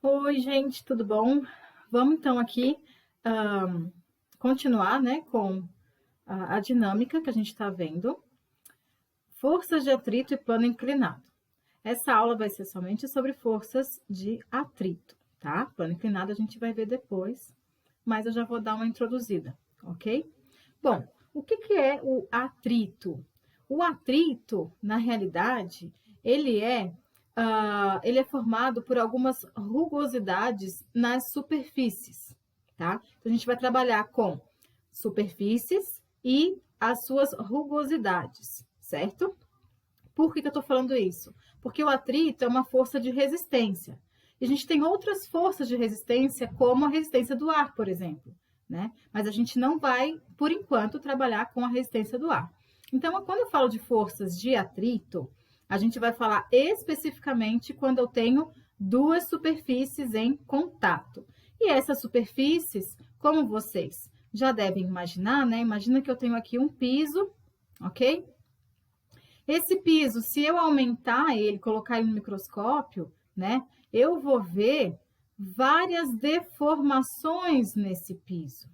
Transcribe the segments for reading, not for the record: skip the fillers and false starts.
Oi, gente, tudo bom? Vamos então aqui continuar, né, com a dinâmica que a gente está vendo. Forças de atrito e plano inclinado. Essa aula vai ser somente sobre forças de atrito, tá? Plano inclinado a gente vai ver depois, mas eu já vou dar uma introduzida, ok? Bom, o que é o atrito? O atrito, na realidade, ele é formado por algumas rugosidades nas superfícies, tá? Então, a gente vai trabalhar com superfícies e as suas rugosidades, certo? Por que eu estou falando isso? Porque o atrito é uma força de resistência. E a gente tem outras forças de resistência, como a resistência do ar, por exemplo, né? Mas a gente não vai, por enquanto, trabalhar com a resistência do ar. Então, quando eu falo de forças de atrito, a gente vai falar especificamente quando eu tenho duas superfícies em contato. E essas superfícies, como vocês já devem imaginar, né? Imagina que eu tenho aqui um piso, ok? Esse piso, se eu aumentar ele, colocar ele no microscópio, né? Eu vou ver várias deformações nesse piso.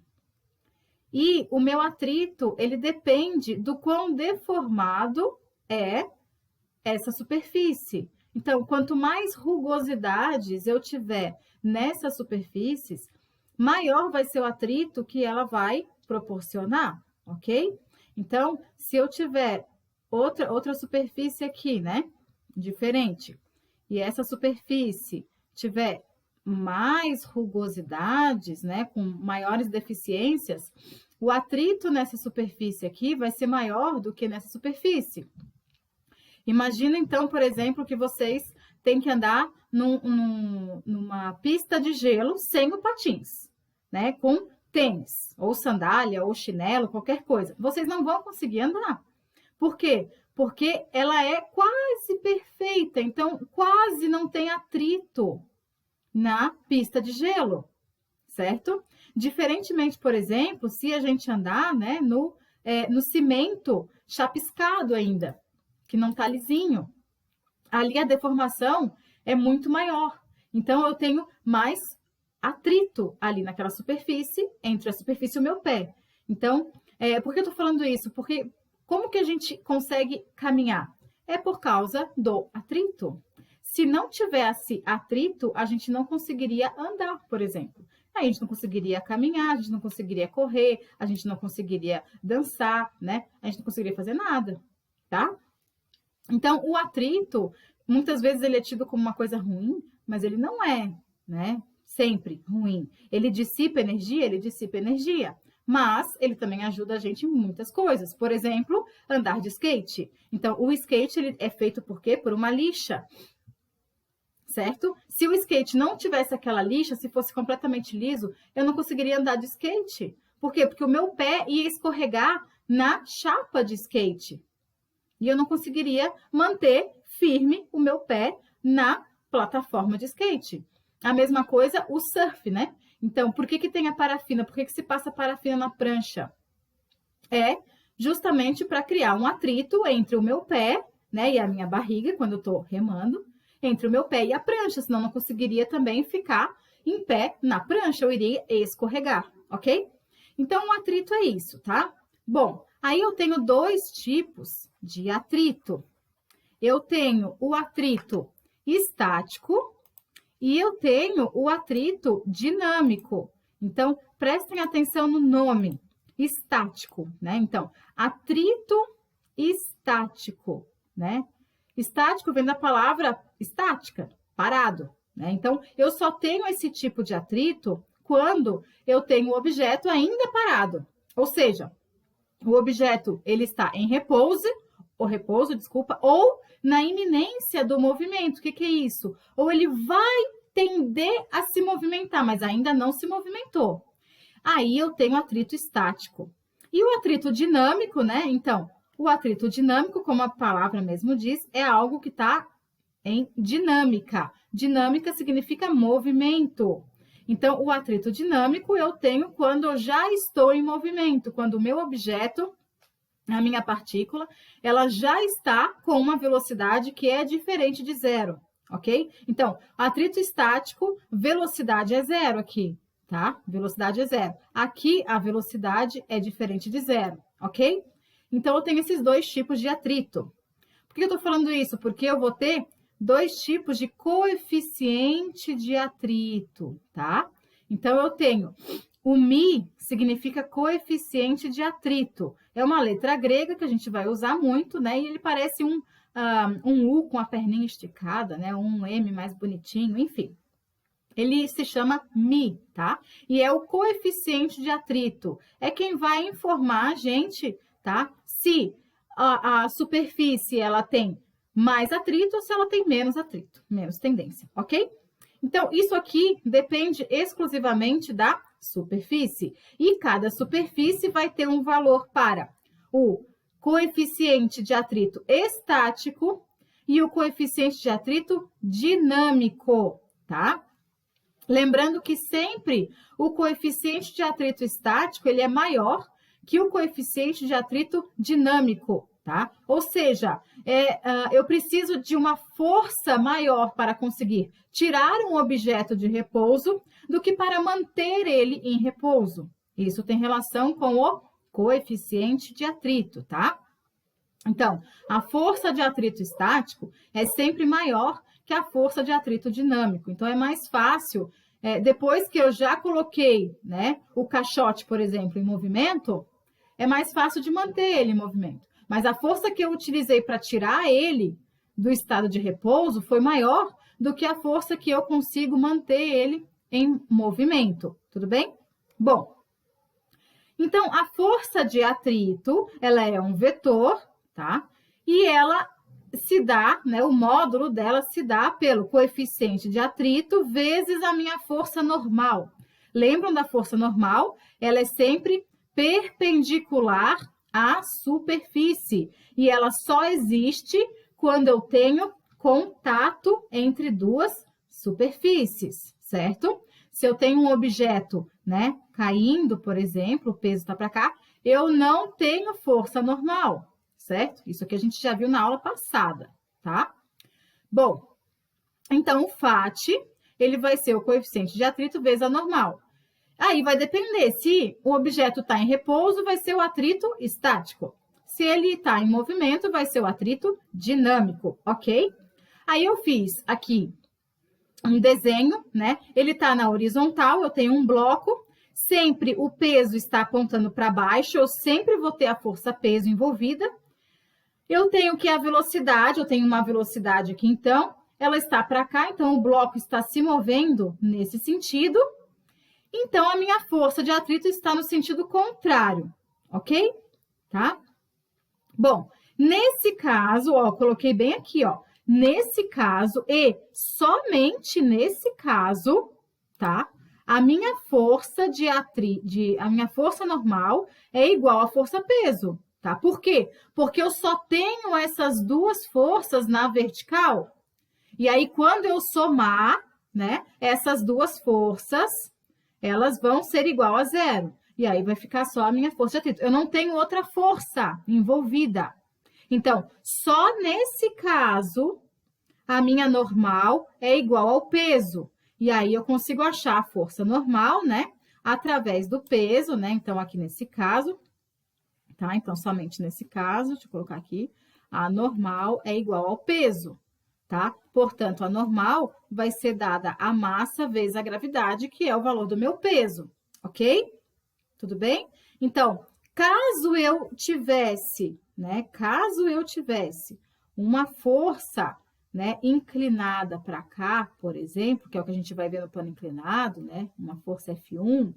E o meu atrito, ele depende do quão deformado é essa superfície. Então, quanto mais rugosidades eu tiver nessas superfícies, maior vai ser o atrito que ela vai proporcionar, ok? Então, se eu tiver outra superfície aqui, né? Diferente, e essa superfície tiver mais rugosidades, né? Com maiores deficiências, o atrito nessa superfície aqui vai ser maior do que nessa superfície. Imagina, então, por exemplo, que vocês têm que andar numa pista de gelo sem o patins, né? Com tênis, ou sandália, ou chinelo, qualquer coisa. Vocês não vão conseguir andar. Por quê? Porque ela é quase perfeita, então quase não tem atrito na pista de gelo, certo? Diferentemente, por exemplo, se a gente andar, né, no cimento chapiscado ainda, que não está lisinho. Ali a deformação é muito maior. Então, eu tenho mais atrito ali naquela superfície, entre a superfície e o meu pé. Então, por que eu estou falando isso? Porque como que a gente consegue caminhar? É por causa do atrito. Se não tivesse atrito, a gente não conseguiria andar, por exemplo. A gente não conseguiria caminhar, a gente não conseguiria correr, a gente não conseguiria dançar, né? A gente não conseguiria fazer nada, tá? Então, o atrito, muitas vezes ele é tido como uma coisa ruim, mas ele não é, né? Sempre ruim. Ele dissipa energia, mas ele também ajuda a gente em muitas coisas. Por exemplo, andar de skate. Então, o skate ele é feito por quê? Por uma lixa, certo? Se o skate não tivesse aquela lixa, se fosse completamente liso, eu não conseguiria andar de skate. Por quê? Porque o meu pé ia escorregar na chapa de skate. E eu não conseguiria manter firme o meu pé na plataforma de skate. A mesma coisa o surf, né? Então, por que tem a parafina? Por que se passa parafina na prancha? É justamente para criar um atrito entre o meu pé, né, e a minha barriga, quando eu estou remando, entre o meu pé e a prancha, senão eu não conseguiria também ficar em pé na prancha, eu iria escorregar, ok? Então, o atrito é isso, tá? Bom, aí eu tenho dois tipos de atrito. Eu tenho o atrito estático e eu tenho o atrito dinâmico. Então, prestem atenção no nome, estático, né? Então, atrito estático, né? Estático vem da palavra estática, parado, né? Então, eu só tenho esse tipo de atrito quando eu tenho o objeto ainda parado. Ou seja, o objeto ele está em repouso, ou na iminência do movimento. O que é isso? Ou ele vai tender a se movimentar, mas ainda não se movimentou. Aí eu tenho atrito estático. E o atrito dinâmico, né? Então, o atrito dinâmico, como a palavra mesmo diz, é algo que está em dinâmica. Dinâmica significa movimento. Então, o atrito dinâmico eu tenho quando eu já estou em movimento, quando o meu objeto, a minha partícula, ela já está com uma velocidade que é diferente de zero, ok? Então, atrito estático, velocidade é zero aqui, tá? Velocidade é zero. Aqui, a velocidade é diferente de zero, ok? Então, eu tenho esses dois tipos de atrito. Por que eu estou falando isso? Porque eu vou ter dois tipos de coeficiente de atrito, tá? Então, eu tenho o Mi significa coeficiente de atrito. É uma letra grega que a gente vai usar muito, né? E ele parece um U com a perninha esticada, né? Um M mais bonitinho, enfim. Ele se chama Mi, tá? E é o coeficiente de atrito. É quem vai informar a gente, tá? Se a superfície ela tem mais atrito ou se ela tem menos atrito, menos tendência, ok? Então, isso aqui depende exclusivamente da superfície. E cada superfície vai ter um valor para o coeficiente de atrito estático e o coeficiente de atrito dinâmico, tá? Lembrando que sempre o coeficiente de atrito estático ele é maior que o coeficiente de atrito dinâmico, tá? Ou seja, eu preciso de uma força maior para conseguir tirar um objeto de repouso do que para manter ele em repouso. Isso tem relação com o coeficiente de atrito, tá? Então, a força de atrito estático é sempre maior que a força de atrito dinâmico. Então, é mais fácil, depois que eu já coloquei, né, o caixote, por exemplo, em movimento, é mais fácil de manter ele em movimento. Mas a força que eu utilizei para tirar ele do estado de repouso foi maior do que a força que eu consigo manter ele em movimento. Tudo bem? Bom, então, a força de atrito, ela é um vetor, tá? E ela se dá, né, o módulo dela se dá pelo coeficiente de atrito vezes a minha força normal. Lembram da força normal? Ela é sempre perpendicular à superfície. E ela só existe quando eu tenho contato entre duas superfícies, certo? Se eu tenho um objeto, né, caindo, por exemplo, o peso está para cá, eu não tenho força normal, certo? Isso aqui a gente já viu na aula passada, tá? Bom, então o FAT, ele vai ser o coeficiente de atrito vezes a normal. Aí vai depender, se o objeto está em repouso, vai ser o atrito estático. Se ele está em movimento, vai ser o atrito dinâmico, ok? Aí eu fiz aqui um desenho, né? Ele está na horizontal, eu tenho um bloco, sempre o peso está apontando para baixo, eu sempre vou ter a força peso envolvida. Eu tenho que a velocidade, eu tenho uma velocidade aqui, então, ela está para cá, então o bloco está se movendo nesse sentido. Então, a minha força de atrito está no sentido contrário, ok? Tá? Bom, nesse caso, ó, eu coloquei bem aqui, ó. Nesse caso e somente nesse caso, tá? A minha força a minha força normal é igual à força peso, tá? Por quê? Porque eu só tenho essas duas forças na vertical. E aí, quando eu somar, né, essas duas forças, elas vão ser igual a zero. E aí, vai ficar só a minha força de atrito. Eu não tenho outra força envolvida. Então, só nesse caso, a minha normal é igual ao peso. E aí, eu consigo achar a força normal, né? Através do peso, né? Então, aqui nesse caso, tá? Então, somente nesse caso, deixa eu colocar aqui, a normal é igual ao peso, tá? Portanto, a normal vai ser dada a massa vezes a gravidade, que é o valor do meu peso, ok? Tudo bem? Então, caso eu tivesse, né? Caso eu tivesse uma força, né, inclinada para cá, por exemplo, que é o que a gente vai ver no plano inclinado, né? Uma força F1,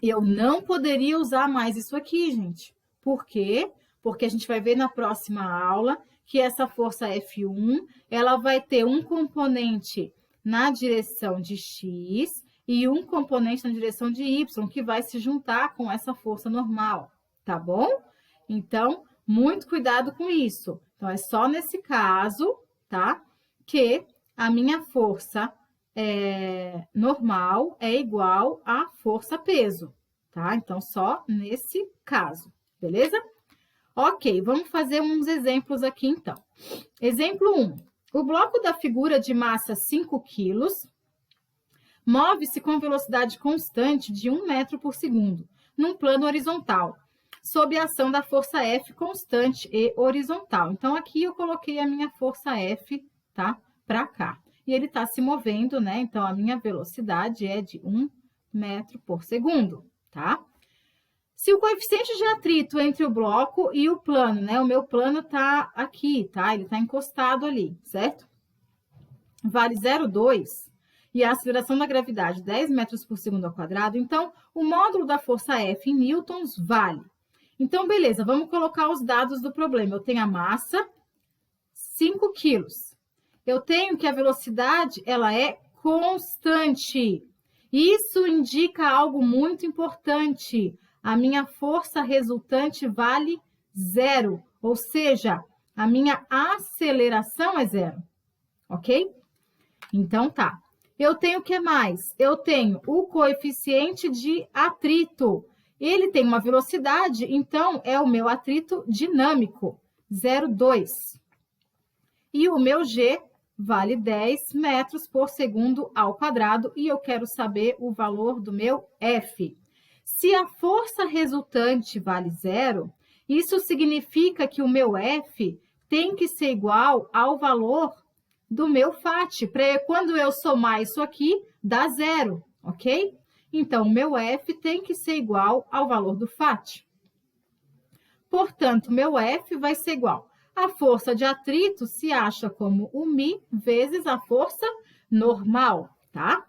eu não poderia usar mais isso aqui, gente. Por quê? Porque a gente vai ver na próxima aula que essa força F1, ela vai ter um componente na direção de X e um componente na direção de Y, que vai se juntar com essa força normal, tá bom? Então, muito cuidado com isso. Então, é só nesse caso, tá? Que a minha força normal é igual à força peso, tá? Então, só nesse caso, beleza? Ok, vamos fazer uns exemplos aqui, então. Exemplo 1. O bloco da figura de massa 5 kg move-se com velocidade constante de 1 metro por segundo, num plano horizontal, sob a ação da força F constante e horizontal. Então, aqui eu coloquei a minha força F, tá? Para cá. E ele está se movendo, né? Então, a minha velocidade é de 1 metro por segundo, tá? Se o coeficiente de atrito entre o bloco e o plano, né? O meu plano está aqui, tá? Ele está encostado ali, certo? Vale 0,2 e a aceleração da gravidade 10 metros por segundo ao quadrado, então, o módulo da força F em newtons vale. Então, beleza, vamos colocar os dados do problema. Eu tenho a massa, 5 quilos. Eu tenho que a velocidade, ela é constante. Isso indica algo muito importante. A minha força resultante vale 0, ou seja, a minha aceleração é 0, ok? Então, tá. Eu tenho o que mais? Eu tenho o coeficiente de atrito. Ele tem uma velocidade, então, é o meu atrito dinâmico, 0,2. E o meu G vale 10 metros por segundo ao quadrado, e eu quero saber o valor do meu F. Se a força resultante vale 0, isso significa que o meu F tem que ser igual ao valor do meu FAT. Quando eu somar isso aqui, dá 0, ok? Então, o meu F tem que ser igual ao valor do FAT. Portanto, meu F vai ser igual. A força de atrito se acha como o μ vezes a força normal, tá?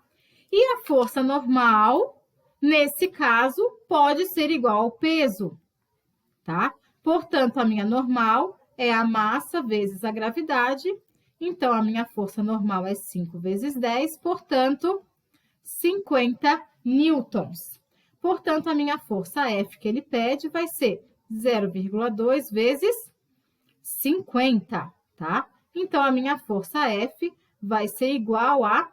E a força normal, nesse caso, pode ser igual ao peso, tá? Portanto, a minha normal é a massa vezes a gravidade. Então, a minha força normal é 5 vezes 10, portanto, 50 newtons. Portanto, a minha força F que ele pede vai ser 0,2 vezes 50, tá? Então, a minha força F vai ser igual a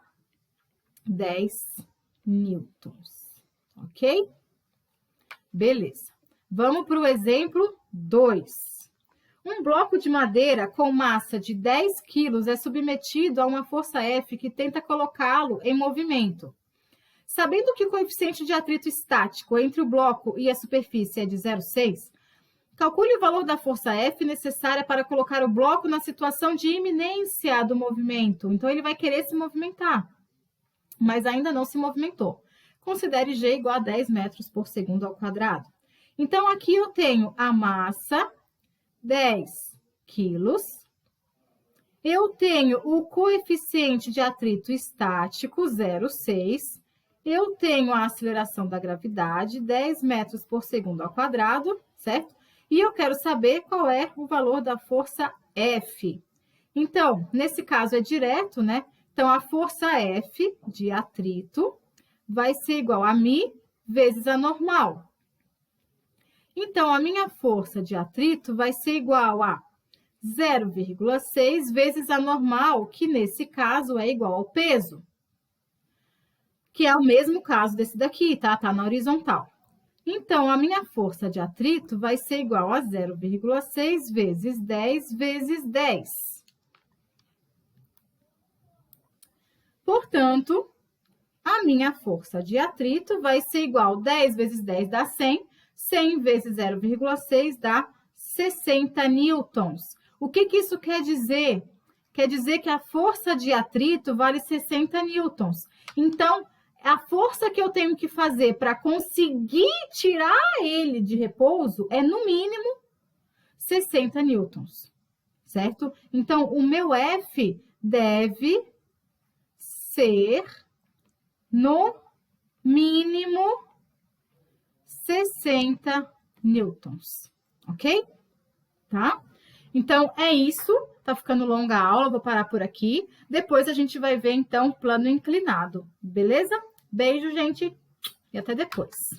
10 newtons, ok? Beleza. Vamos para o exemplo 2. Um bloco de madeira com massa de 10 kg é submetido a uma força F que tenta colocá-lo em movimento. Sabendo que o coeficiente de atrito estático entre o bloco e a superfície é de 0,6, calcule o valor da força F necessária para colocar o bloco na situação de iminência do movimento. Então, ele vai querer se movimentar, mas ainda não se movimentou. Considere G igual a 10 metros por segundo ao quadrado. Então, aqui eu tenho a massa, 10 quilos. Eu tenho o coeficiente de atrito estático, 0,6. Eu tenho a aceleração da gravidade, 10 metros por segundo ao quadrado, certo? E eu quero saber qual é o valor da força F. Então, nesse caso é direto, né? Então, a força F de atrito vai ser igual a μ vezes a normal. Então, a minha força de atrito vai ser igual a 0,6 vezes a normal, que nesse caso é igual ao peso, que é o mesmo caso desse daqui, tá? Tá na horizontal. Então, a minha força de atrito vai ser igual a 0,6 vezes 10 vezes 10. Portanto, a minha força de atrito vai ser igual a 10 vezes 10 dá 100, 100 vezes 0,6 dá 60 newtons. O que isso quer dizer? Quer dizer que a força de atrito vale 60 newtons. Então, a força que eu tenho que fazer para conseguir tirar ele de repouso é, no mínimo, 60 newtons, certo? Então, o meu F deve ser, no mínimo, 60 newtons, ok? Tá? Então, é isso. Tá ficando longa a aula, vou parar por aqui. Depois a gente vai ver, então, plano inclinado, beleza? Beijo, gente, e até depois.